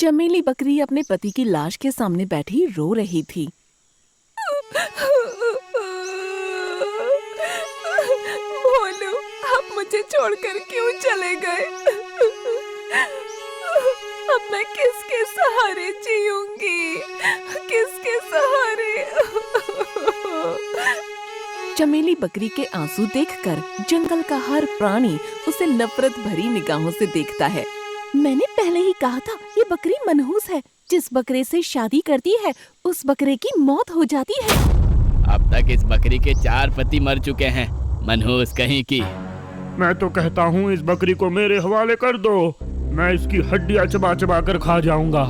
चमेली बकरी अपने पति की लाश के सामने बैठी रो रही थी। भोलू, आप मुझे छोड़कर क्यों चले गए? अब मैं किसके सहारे जीऊंगी? किसके सहारे? चमेली बकरी के आंसू देखकर जंगल का हर प्राणी उसे नफरत भरी निगाहों से देखता है। मैंने पहले ही कहा था, ये बकरी मनहूस है। जिस बकरे से शादी करती है उस बकरे की मौत हो जाती है। अब तक इस बकरी के 4 पति मर चुके हैं, मनहूस कहीं की। मैं तो कहता हूँ इस बकरी को मेरे हवाले कर दो, मैं इसकी हड्डियाँ चबा चबा कर खा जाऊंगा।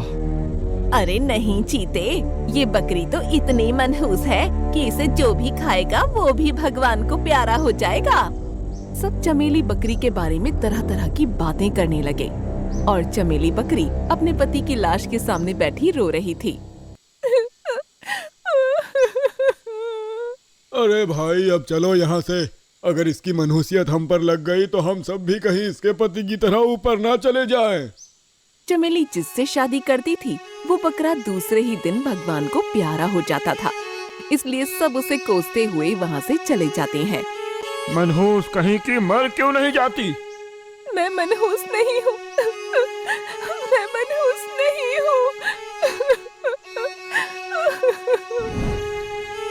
अरे नहीं चीते, ये बकरी तो इतनी मनहूस है कि इसे जो भी खाएगा वो भी भगवान को प्यारा हो जाएगा। सब चमेली बकरी के बारे में तरह तरह की बातें करने लगे और चमेली बकरी अपने पति की लाश के सामने बैठी रो रही थी। अरे भाई, अब चलो यहाँ से। अगर इसकी मनहूसियत हम पर लग गई तो हम सब भी कहीं इसके पति की तरह ऊपर ना चले जाएं। चमेली जिससे शादी करती थी वो बकरा दूसरे ही दिन भगवान को प्यारा हो जाता था, इसलिए सब उसे कोसते हुए वहाँ से चले जाते हैं। मनहूस कहीं की मर क्यों नहीं जाती? मैं मनहूस नहीं हूँ। मैं मनहूस नहीं हूँ।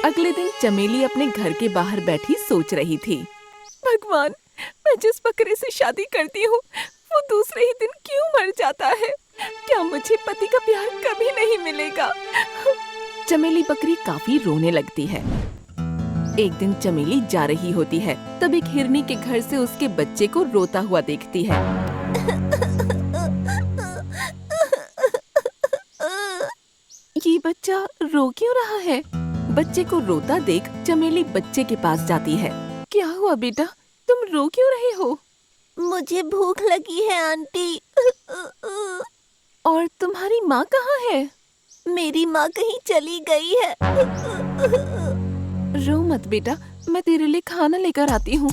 अगले दिन चमेली अपने घर के बाहर बैठी सोच रही थी। भगवान, मैं जिस बकरे से शादी करती हूँ वो दूसरे ही दिन क्यों मर जाता है? क्या मुझे पति का प्यार कभी नहीं मिलेगा? चमेली बकरी काफी रोने लगती है। एक दिन चमेली जा रही होती है, तब एक हिरनी के घर से उसके बच्चे को रोता हुआ देखती है। ये बच्चा रो क्यों रहा है? बच्चे को रोता देख चमेली बच्चे के पास जाती है। क्या हुआ बेटा, तुम रो क्यों रहे हो? मुझे भूख लगी है आंटी। और तुम्हारी माँ कहाँ है? मेरी माँ कहीं चली गई है। रो मत बेटा, मैं तेरे लिए खाना लेकर आती हूँ।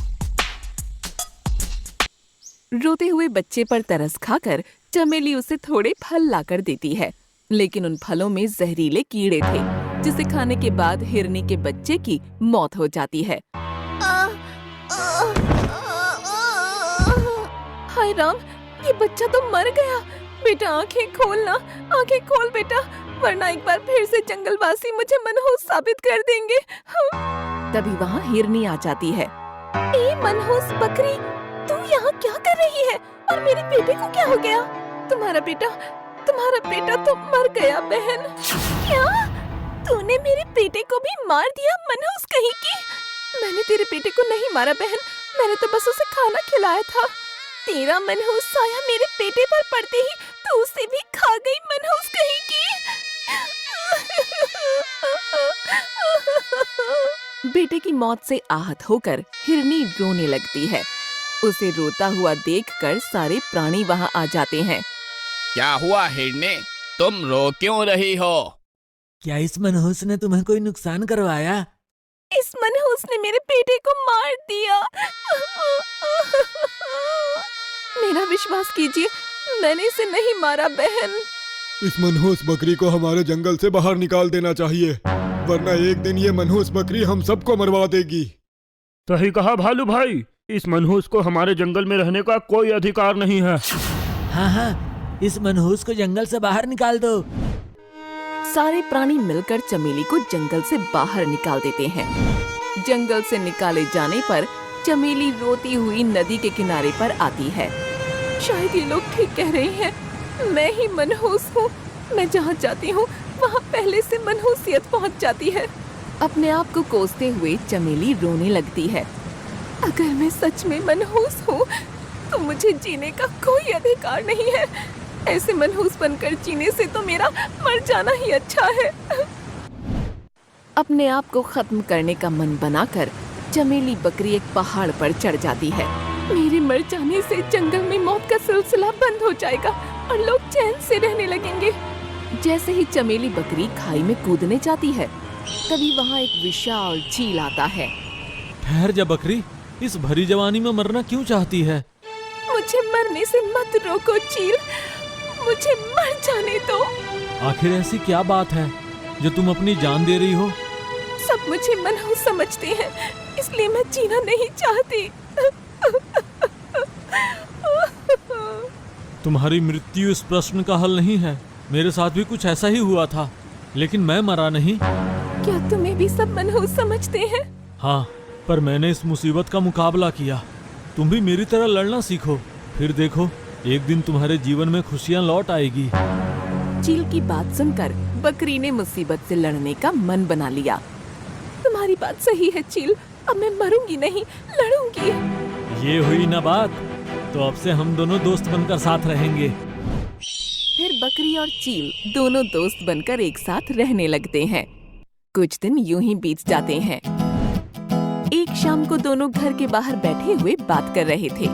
रोते हुए बच्चे पर तरस खाकर चमेली उसे थोड़े फल लाकर देती है, लेकिन उन फलों में जहरीले कीड़े थे, जिसे खाने के बाद हिरनी के बच्चे की मौत हो जाती है। हाय राम, ये बच्चा तो मर गया। बेटा आंखें खोलना, आंखें खोल बेटा, वरना एक बार फिर से जंगलवासी मुझे मनहूस साबित कर देंगे। तभी वहाँ हिरनी आ जाती है। ए मनहूस बकरी, तू यहाँ क्या कर रही है? और मेरे बेटे को क्या हो गया? तुम्हारा बेटा तो मर गया बहन। क्या? तूने मेरे बेटे को भी मार दिया, मनहूस कहीं की? मैंने तेरे बेटे को नहीं मारा बहन, मैंने तो बस उसे खाना खिलाया था। तेरा मनहूस साया मेरे बेटे पर पड़ते ही तू उसे भी खा गई, मनहूस कहीं की। बेटे की मौत से आहत होकर हिरनी रोने लगती है। उसे रोता हुआ देखकर सारे प्राणी वहाँ आ जाते हैं। क्या हुआ हिरनी, तुम रो क्यों रही हो? क्या इस मनहूस ने तुम्हें कोई नुकसान करवाया? इस मनहूस ने मेरे बेटे को मार दिया। मेरा विश्वास कीजिए, मैंने इसे नहीं मारा बहन। इस मनहूस बकरी को हमारे जंगल से बाहर निकाल देना चाहिए, वरना एक दिन ये मनहूस बकरी हम सबको मरवा देगी। सही कहा भालू भाई, इस मनहूस को हमारे जंगल में रहने का कोई अधिकार नहीं है। हाँ, इस मनहूस को जंगल से बाहर निकाल दो। सारे प्राणी मिलकर चमेली को जंगल से बाहर निकाल देते हैं। जंगल से निकाले जाने पर चमेली रोती हुई नदी के किनारे पर आती है। शायद ये लोग ठीक कह रहे हैं, मैं ही मनहूस हूँ। मैं जहाँ जाती हूँ वहाँ पहले से मनहूसियत पहुँच जाती है। अपने आप को कोसते हुए चमेली रोने लगती है। अगर मैं सच में मनहूस हूँ तो मुझे जीने का कोई अधिकार नहीं है। ऐसे मनहूस बनकर जीने से तो मेरा मर जाना ही अच्छा है। अपने आप को खत्म करने का मन बनाकर चमेली बकरी एक पहाड़ पर चढ़ जाती है। मेरे मर जाने से जंगल में मौत का सिलसिला बंद हो जाएगा और लोग चैन से रहने लगेंगे। जैसे ही चमेली बकरी खाई में कूदने जाती है, तभी वहाँ एक विशाल चील आता है। ठहर जा बकरी, इस भरी जवानी में मरना क्यों चाहती है? मुझे मरने से मत रोको चील, मुझे मर जाने दो। आखिर ऐसी क्या बात है जो तुम अपनी जान दे रही हो? सब मुझे मनहूस समझते हैं, इसलिए मैं जीना नहीं चाहती। तुम्हारी मृत्यु इस प्रश्न का हल नहीं है। मेरे साथ भी कुछ ऐसा ही हुआ था, लेकिन मैं मरा नहीं। क्या तुम्हें भी सब मनहूस समझते हैं? हाँ, पर मैंने इस मुसीबत का मुकाबला किया। तुम भी मेरी तरह लड़ना सीखो, फिर देखो एक दिन तुम्हारे जीवन में खुशियाँ लौट आएगी। चील की बात सुनकर बकरी ने मुसीबत से लड़ने का मन बना लिया। तुम्हारी बात सही है चील, अब मैं मरूंगी नहीं, लड़ूंगी। ये हुई ना बात, तो अब से हम दोनों दोस्त बनकर साथ रहेंगे। फिर बकरी और चील दोनों दोस्त बनकर एक साथ रहने लगते हैं। कुछ दिन यूं ही बीत जाते हैं। एक शाम को दोनों घर के बाहर बैठे हुए बात कर रहे थे।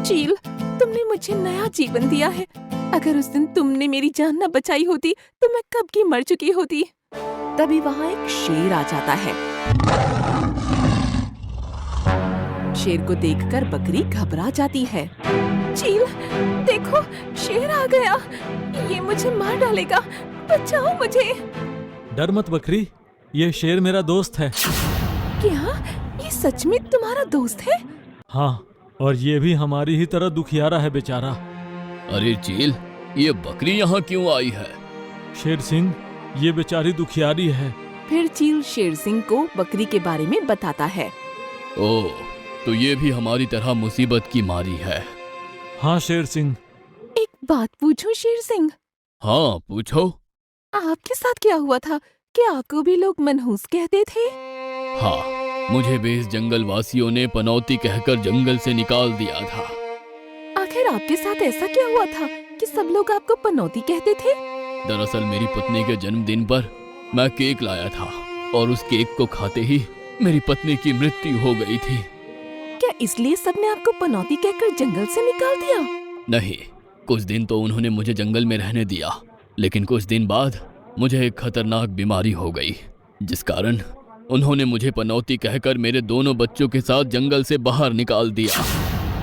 चील, तुमने मुझे नया जीवन दिया है। अगर उस दिन तुमने मेरी जान न बचाई होती तो मैं कब की मर चुकी होती। तभी वहाँ एक शेर आ जाता है। शेर को देखकर बकरी घबरा जाती है। चील, देखो शेर आ गया, ये मुझे मार डालेगा, बचाओ मुझे। डर मत बकरी, ये शेर मेरा दोस्त है। क्या ये सच में तुम्हारा दोस्त है? हाँ, और ये भी हमारी ही तरह दुखियारा है बेचारा। अरे चील, ये बकरी यहाँ क्यों आई है? शेर सिंह, ये बेचारी दुखियारी है। फिर चील शेर सिंह को बकरी के बारे में बताता है। ओह, तो ये भी हमारी तरह मुसीबत की मारी है। हाँ शेर सिंह। एक बात पूछूं शेर सिंह? हाँ पूछो। आपके साथ क्या हुआ था? क्या आपको भी लोग मनहूस कहते थे? हाँ, मुझे भी इस जंगल वासियों ने पनौती कहकर जंगल से निकाल दिया था। आखिर आपके साथ ऐसा क्या हुआ था कि सब लोग आपको पनौती कहते थे? दरअसल मेरी पत्नी के जन्मदिन पर मैं केक लाया था और उस केक को खाते ही मेरी पत्नी की मृत्यु हो गई थी। क्या इसलिए सबने आपको पनौती कहकर जंगल से निकाल दिया? नहीं, कुछ दिन तो उन्होंने मुझे जंगल में रहने दिया, लेकिन कुछ दिन बाद मुझे एक खतरनाक बीमारी हो गई, जिस कारण उन्होंने मुझे पनौती कहकर मेरे दोनों बच्चों के साथ जंगल से बाहर निकाल दिया।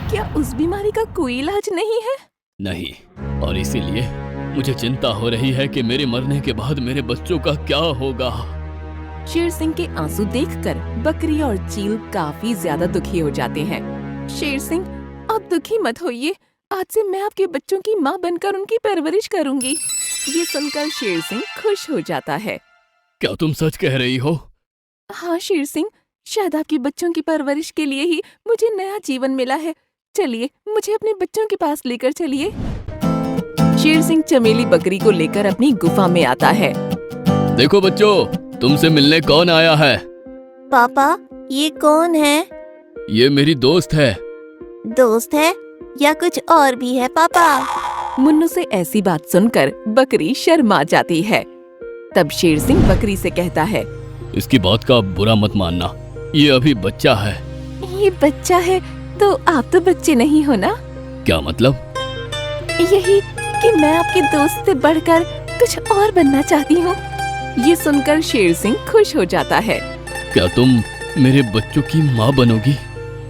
क्या उस बीमारी का कोई इलाज नहीं है? नहीं, और इसीलिए मुझे चिंता हो रही है कि मेरे मरने के बाद मेरे बच्चों का क्या होगा। शेर सिंह के आंसू देखकर बकरी और चील काफी ज्यादा दुखी हो जाते हैं। शेर सिंह, आप दुखी मत होइए, आज से मैं आपके बच्चों की माँ बनकर उनकी परवरिश करूंगी। ये सुनकर शेर सिंह खुश हो जाता है। क्या तुम सच कह रही हो? हाँ शेर सिंह, शायद आपके बच्चों की परवरिश के लिए ही मुझे नया जीवन मिला है। चलिए, मुझे अपने बच्चों के पास लेकर चलिए। शेर सिंह चमेली बकरी को लेकर अपनी गुफा में आता है। देखो बच्चों, तुमसे मिलने कौन आया है? पापा, ये कौन है? ये मेरी दोस्त है। दोस्त है या कुछ और भी है पापा? मुन्नू से ऐसी बात सुनकर बकरी शर्मा जाती है। तब शेर सिंह बकरी से कहता है, इसकी बात का बुरा मत मानना, ये अभी बच्चा है। ये बच्चा है तो आप तो बच्चे नहीं हो ना? क्या मतलब? यही कि मैं आपके दोस्त से बढ़कर कुछ और बनना चाहती हूँ। ये सुनकर शेर सिंह खुश हो जाता है। क्या तुम मेरे बच्चों की माँ बनोगी?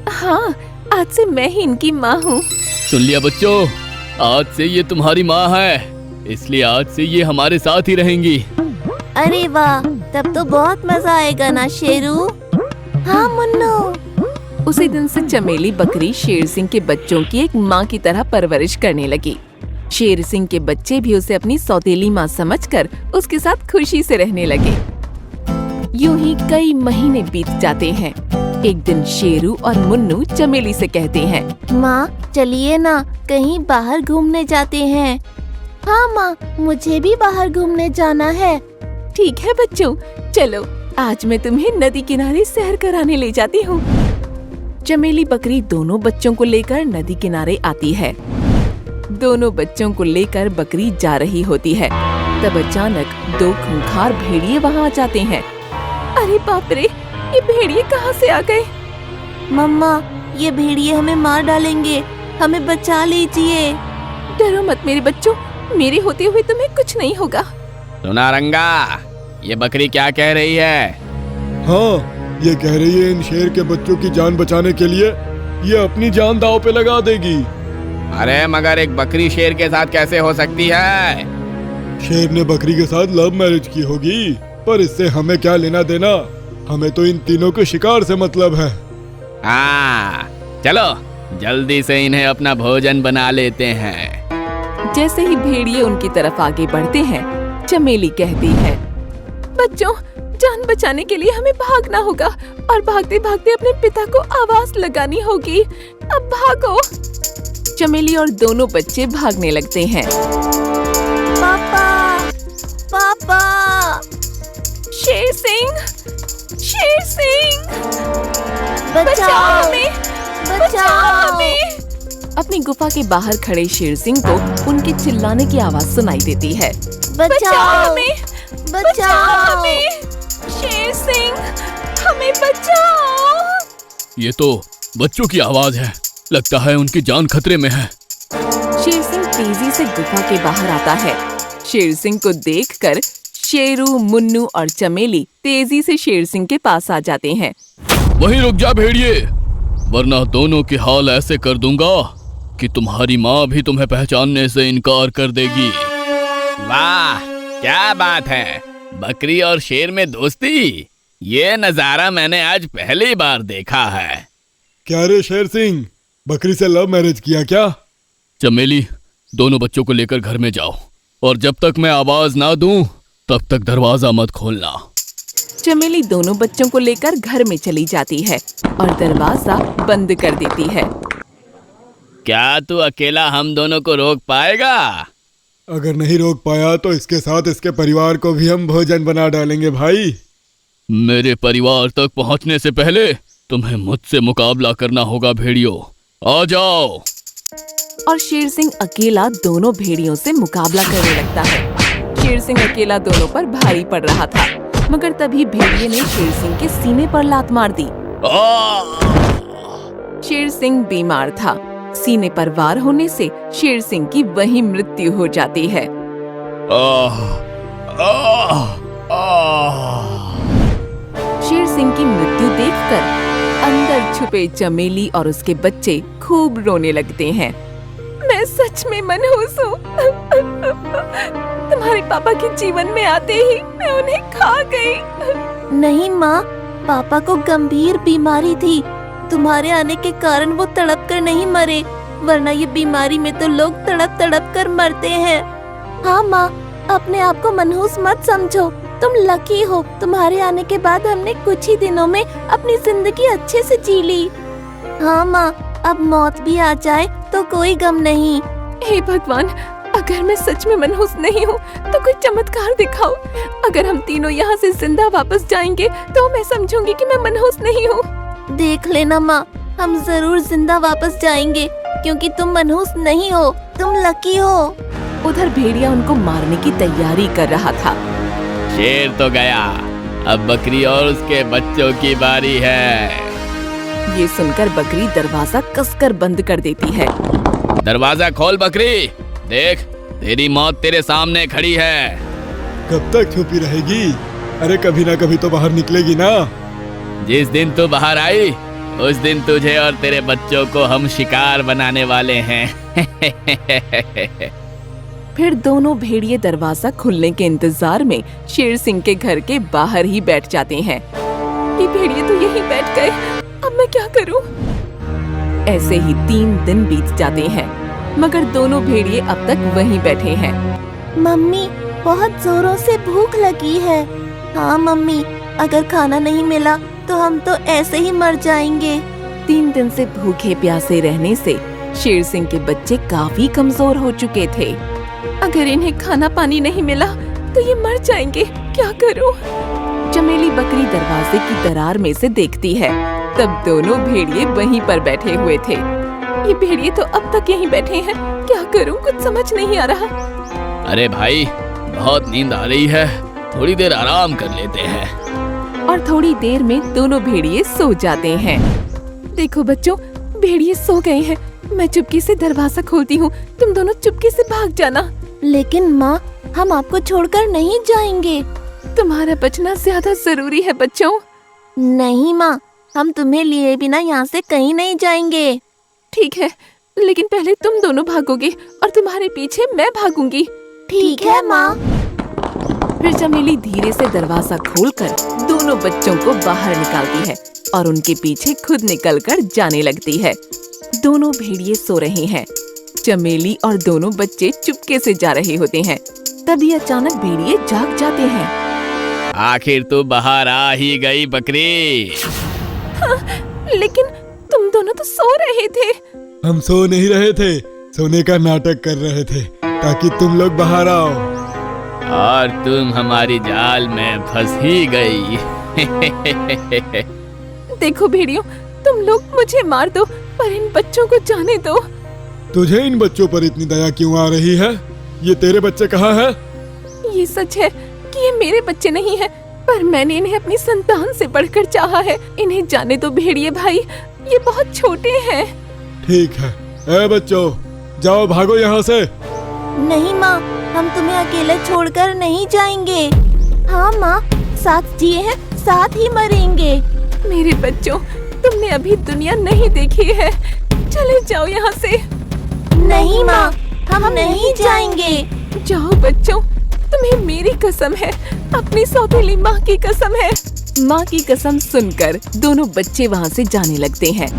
हाँ, आज से मैं ही इनकी माँ हूँ। सुन लिया बच्चों, आज से ये तुम्हारी माँ है, इसलिए आज से ये हमारे साथ ही रहेंगी। अरे वाह, तब तो बहुत मजा आएगा ना शेरू? हाँ मुन्नू। उसी दिन से चमेली बकरी शेर सिंह के बच्चों की एक माँ की तरह परवरिश करने लगी। शेर सिंह के बच्चे भी उसे अपनी सौतेली माँ समझकर उसके साथ खुशी से रहने लगे। यूं ही कई महीने बीत जाते हैं। एक दिन शेरू और मुन्नू चमेली से कहते हैं, माँ चलिए ना, कहीं बाहर घूमने जाते हैं। हाँ माँ, मुझे भी बाहर घूमने जाना है। ठीक है बच्चों, चलो आज मैं तुम्हें नदी किनारे सैर कराने ले जाती हूँ। चमेली बकरी दोनों बच्चों को लेकर नदी किनारे आती है। दोनों बच्चों को लेकर बकरी जा रही होती है। तब अचानक दो खूंखार भेड़िए वहाँ आ जाते हैं। अरे बाप रे, ये भेड़िए कहाँ से आ गए? मम्मा, ये भेड़िए हमें मार डालेंगे, हमें बचा लीजिए। डरो मत मेरे बच्चों, मेरे होते हुए तुम्हें कुछ नहीं होगा। सुना रंगा, ये बकरी क्या कह रही है? हाँ, ये कह रही है इन शेर के बच्चों की जान बचाने के लिए ये अपनी जान दांव पे लगा देगी। अरे मगर एक बकरी शेर के साथ कैसे हो सकती है? शेर ने बकरी के साथ लव मैरिज की होगी, पर इससे हमें क्या लेना देना। हमें तो इन तीनों के शिकार से मतलब है। हाँ, चलो जल्दी से इन्हें अपना भोजन बना लेते हैं। जैसे ही भेड़िए उनकी तरफ आगे बढ़ते हैं, चमेली कहती है, बच्चों, जान बचाने के लिए हमें भागना होगा और भागते भागते अपने पिता को आवाज लगानी होगी। अब भागो। चमेली और दोनों बच्चे भागने लगते हैं। पापा, पापा, शेर सिंह, शेर सिंह, बचाओ हमें, बचाओ। हमें। अपनी गुफा के बाहर खड़े शेर सिंह को उनके चिल्लाने की आवाज सुनाई देती है। बचाओ हमें, बचाओ। हमें। शेर सिंह, हमें बचाओ। ये तो बच्चों की आवाज है। लगता है उनकी जान खतरे में है। शेर सिंह तेजी से गुफा के बाहर आता है। शेर सिंह को देखकर शेरू, मुन्नू और चमेली तेजी से शेर सिंह के पास आ जाते हैं। वहीं रुक जा भेड़िए, वरना दोनों के हाल ऐसे कर दूंगा कि तुम्हारी माँ भी तुम्हें पहचानने से इनकार कर देगी। वाह, क्या बात है, बकरी और शेर में दोस्ती। ये नजारा मैंने आज पहली बार देखा है। क्या रे शेर सिंह, बकरी से लव मैरिज किया क्या? चमेली, दोनों बच्चों को लेकर घर में जाओ और जब तक मैं आवाज ना दूं तब तक दरवाजा मत खोलना। चमेली दोनों बच्चों को लेकर घर में चली जाती है और दरवाजा बंद कर देती है। क्या तू अकेला हम दोनों को रोक पाएगा? अगर नहीं रोक पाया तो इसके साथ इसके परिवार को भी हम भोजन बना डालेंगे भाई। मेरे परिवार तक पहुंचने से पहले तुम्हें मुझसे मुकाबला करना होगा भेड़ियों, आ जाओ। और शेर सिंह अकेला दोनों भेड़ियों से मुकाबला करने लगता है। शेर सिंह अकेला दोनों पर भारी पड़ रहा था, मगर तभी भेड़िए ने शेर सिंह के सीने पर लात मार दी। शेर सिंह बीमार था। सीने पर वार होने से शेर सिंह की वहीं मृत्यु हो जाती है। शेर सिंह की मृत्यु देखकर अंदर छुपे चमेली और उसके बच्चे खूब रोने लगते हैं। मैं सच में मनहूस हूँ। तुम्हारे पापा के जीवन में आते ही मैं उन्हें खा गई। नहीं माँ, पापा को गंभीर बीमारी थी। तुम्हारे आने के कारण वो तड़प कर नहीं मरे, वरना ये बीमारी में तो लोग तड़प तड़प कर मरते हैं। हाँ माँ, अपने आप को मनहूस मत समझो। तुम लकी हो, तुम्हारे आने के बाद हमने कुछ ही दिनों में अपनी जिंदगी अच्छे से जी ली। हाँ माँ, अब मौत भी आ जाए तो कोई गम नहीं। हे भगवान, अगर मैं सच में मनहूस नहीं हूँ तो कोई चमत्कार दिखाओ। अगर हम तीनों यहाँ से जिंदा वापस जाएंगे तो मैं समझूंगी कि मैं मनहूस नहीं हूँ। देख लेना माँ, हम जरूर जिंदा वापस जाएंगे, क्योंकि तुम मनहूस नहीं हो, तुम लकी हो। उधर भेड़िया उनको मारने की तैयारी कर रहा था। शेर तो गया, अब बकरी और उसके बच्चों की बारी है। ये सुनकर बकरी दरवाजा कसकर बंद कर देती है। दरवाजा खोल बकरी, देख तेरी मौत तेरे सामने खड़ी है। कब तक छुपी रहेगी? अरे कभी ना कभी तो बाहर निकलेगी ना। जिस दिन तू बाहर आई उस दिन तुझे और तेरे बच्चों को हम शिकार बनाने वाले हैं। फिर दोनों भेड़िए दरवाजा खुलने के इंतजार में शेर सिंह के घर के बाहर ही बैठ जाते हैं। ये भेड़िए तो यहीं बैठ गए, अब मैं क्या करूं? ऐसे ही 3 दिन बीत जाते हैं, मगर दोनों भेड़िए अब तक वहीं बैठे हैं। मम्मी, बहुत जोरों से भूख लगी है। हाँ मम्मी, अगर खाना नहीं मिला तो हम तो ऐसे ही मर जाएंगे। 3 दिन से भूखे प्यासे रहने से शेर सिंह के बच्चे काफी कमजोर हो चुके थे। अगर इन्हें खाना पानी नहीं मिला तो ये मर जाएंगे, क्या करूं? चमेली बकरी दरवाजे की दरार में से देखती है, तब दोनों भेड़िए वहीं पर बैठे हुए थे। ये भेड़िए तो अब तक यहीं बैठे हैं, क्या करूं? कुछ समझ नहीं आ रहा। अरे भाई, बहुत नींद आ रही है, थोड़ी देर आराम कर लेते हैं। और थोड़ी देर में दोनों भेड़िए सो जाते हैं। देखो बच्चों, भेड़िए सो गए हैं। मैं चुपके से दरवाजा खोलती हूँ, तुम दोनों चुपके से भाग जाना। लेकिन माँ, हम आपको छोड़कर नहीं जाएंगे। तुम्हारा बचना ज्यादा जरूरी है बच्चों। नहीं माँ, हम तुम्हें लिए बिना यहाँ से कहीं नहीं जाएंगे। ठीक है, लेकिन पहले तुम दोनों भागोगे और तुम्हारे पीछे मैं भागूंगी। ठीक है माँ। फिर चमेली धीरे से दरवाजा खोलकर दोनों बच्चों को बाहर निकालती है और उनके पीछे खुद निकलकर जाने लगती है। दोनों भेड़िए सो रहे हैं। चमेली और दोनों बच्चे चुपके से जा रहे होते हैं। तभी अचानक भेड़िए जाग जाते हैं। आखिर तू बाहर आ ही गई बकरी। लेकिन तुम दोनों तो सो रहे थे। हम सो नहीं रहे थे, सोने का नाटक कर रहे थे ताकि तुम लोग बाहर आओ। और तुम हमारी जाल में फंस ही गई। देखो भेड़ियों, तुम लोग मुझे मार दो पर इन बच्चों को जाने दो। तुझे इन बच्चों पर इतनी दया क्यों आ रही है? ये तेरे बच्चे कहाँ हैं? ये सच है कि ये मेरे बच्चे नहीं हैं, पर मैंने इन्हें अपनी संतान से बढ़कर चाहा है। इन्हें जाने दो भेड़िए भाई, ये बहुत छोटे हैं। ठीक है, ए बच्चों, जाओ भागो यहाँ से। नहीं माँ, हम तुम्हें अकेले छोड़कर नहीं जाएंगे। हाँ माँ, साथ जिए हैं साथ ही मरेंगे। मेरे बच्चों, तुमने अभी दुनिया नहीं देखी है, चले जाओ यहाँ से। नहीं माँ, हम नहीं जाएंगे। जाओ बच्चों, तुम्हें मेरी कसम है, अपनी सौतेली माँ की कसम है। माँ की कसम सुनकर दोनों बच्चे वहाँ से जाने लगते हैं।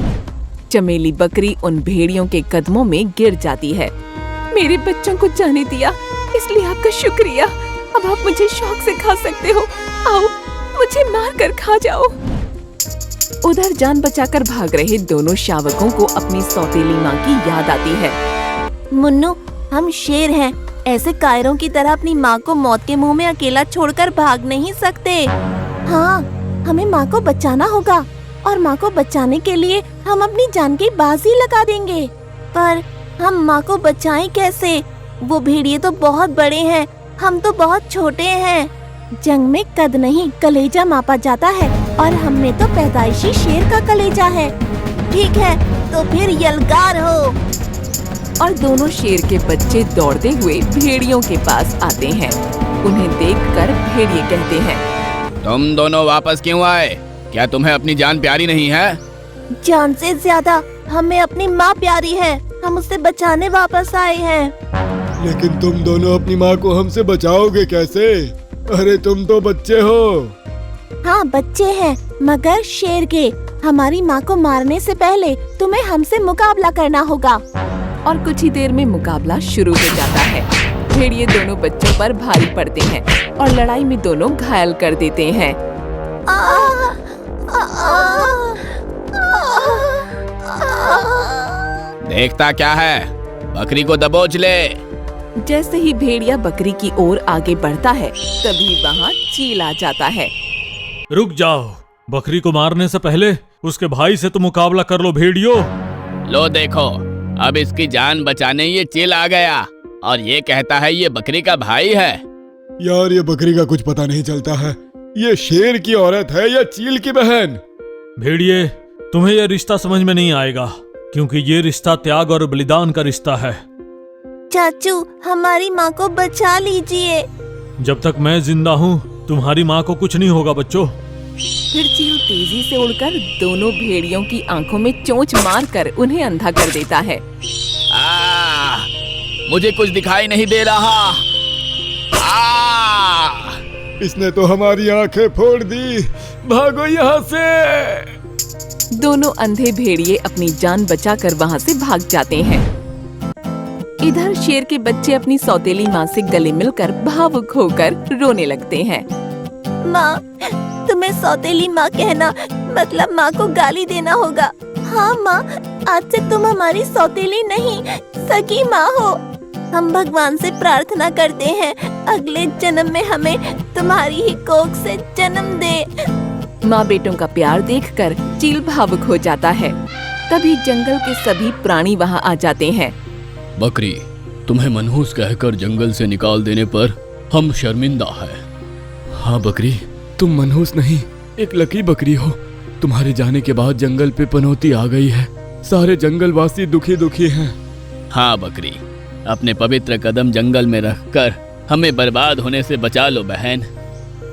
चमेली बकरी उन भेड़ियों के कदमों में गिर जाती है। मेरे बच्चों को जाने दिया, इसलिए आपका शुक्रिया। अब आप मुझे शौक से खा सकते हो। आओ, मुझे मार कर खा जाओ। उधर जान बचाकर भाग रहे दोनों शावकों को अपनी सौतेली माँ की याद आती है। मुन्नू, हम शेर हैं, ऐसे कायरों की तरह अपनी माँ को मौत के मुंह में अकेला छोड़कर भाग नहीं सकते। हाँ, हमें माँ को बचाना होगा और माँ को बचाने के लिए हम अपनी जान की बाजी लगा देंगे। पर हम माँ को बचाएं कैसे? वो भेड़िए तो बहुत बड़े हैं, हम तो बहुत छोटे हैं। जंग में कद नहीं कलेजा मापा जाता है और हम में तो पैदाइशी शेर का कलेजा है। ठीक है, तो फिर यलगार हो। और दोनों शेर के बच्चे दौड़ते हुए भेड़ियों के पास आते हैं। उन्हें देखकर भेड़िए कहते हैं, तुम दोनों वापस क्यों आए? क्या तुम्हें अपनी जान प्यारी नहीं है? जान से ज्यादा हमें अपनी माँ प्यारी है, हम उसे बचाने वापस आए हैं। लेकिन तुम दोनों अपनी माँ को हमसे बचाओगे कैसे? अरे तुम तो बच्चे हो। हाँ बच्चे हैं, मगर शेर के। हमारी माँ को मारने से पहले तुम्हें हमसे मुकाबला करना होगा। और कुछ ही देर में मुकाबला शुरू हो जाता है। भेड़िए दोनों बच्चों पर भारी पड़ते हैं और लड़ाई में दोनों घायल कर देते हैं। देखता क्या है, बकरी को दबोच ले। जैसे ही भेड़िया बकरी की ओर आगे बढ़ता है, तभी वहाँ चील आ जाता है। रुक जाओ, बकरी को मारने से पहले उसके भाई से तो मुकाबला कर लो भेड़ियो। लो देखो, अब इसकी जान बचाने ये चील आ गया और ये कहता है ये बकरी का भाई है। यार, ये बकरी का कुछ पता नहीं चलता है। ये शेर की औरत है या चील की बहन? भेड़िए, तुम्हें यह रिश्ता समझ में नहीं आएगा, क्योंकि ये रिश्ता त्याग और बलिदान का रिश्ता है। चाचू, हमारी माँ को बचा लीजिए। जब तक मैं जिंदा हूँ तुम्हारी माँ को कुछ नहीं होगा बच्चों। फिर चील तेजी से उड़कर दोनों भेड़ियों की आंखों में चोंच मारकर उन्हें अंधा कर देता है। मुझे कुछ दिखाई नहीं दे रहा। इसने तो हमारी आंखें फोड़ दी। भागो यहाँ से। दोनों अंधे भेड़िए अपनी जान बचाकर वहाँ से भाग जाते हैं। इधर शेर के बच्चे अपनी सौतेली माँ से गले मिलकर भावुक होकर रोने लगते हैं। माँ, तुम्हें सौतेली माँ कहना मतलब माँ को गाली देना होगा। हाँ माँ, आज से तुम हमारी सौतेली नहीं सगी माँ हो। हम भगवान से प्रार्थना करते हैं अगले जन्म में हमें तुम्हारी ही कोख से जन्म दे। माँ बेटों का प्यार देखकर चील भावुक हो जाता है। तभी जंगल के सभी प्राणी वहाँ आ जाते हैं। बकरी, तुम्हें मनहूस कहकर जंगल से निकाल देने पर हम शर्मिंदा हैं। हाँ बकरी, तुम मनहूस नहीं, एक लकी बकरी हो। तुम्हारे जाने के बाद जंगल पे पनौती आ गई है। सारे जंगलवासी दुखी दुखी हैं। हाँ बकरी, अपने पवित्र कदम जंगल में रखकर हमें बर्बाद होने से बचा लो बहन।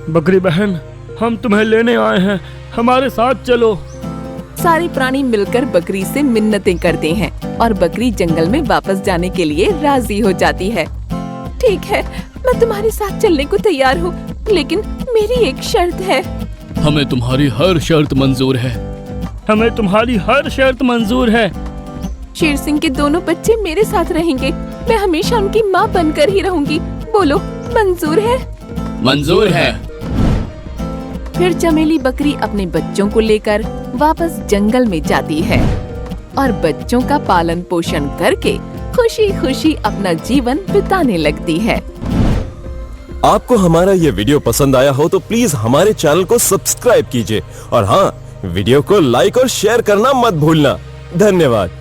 बकरी बहन, हम तुम्हें लेने आए हैं, हमारे साथ चलो। सारे प्राणी मिलकर बकरी से मिन्नतें करते हैं और बकरी जंगल में वापस जाने के लिए राजी हो जाती है। ठीक है, मैं तुम्हारे साथ चलने को तैयार हूँ, लेकिन मेरी एक शर्त है। हमें तुम्हारी हर शर्त मंजूर है। हमें तुम्हारी हर शर्त मंजूर है। शेर सिंह के दोनों बच्चे मेरे साथ रहेंगे। मैं हमेशा उनकी माँ बनकर ही रहूंगी। बोलो, मंजूर है? मंजूर है। फिर चमेली बकरी अपने बच्चों को लेकर वापस जंगल में जाती है और बच्चों का पालन पोषण करके खुशी खुशी अपना जीवन बिताने लगती है। आपको हमारा ये वीडियो पसंद आया हो तो प्लीज हमारे चैनल को सब्सक्राइब कीजिए और हाँ, वीडियो को लाइक और शेयर करना मत भूलना। धन्यवाद।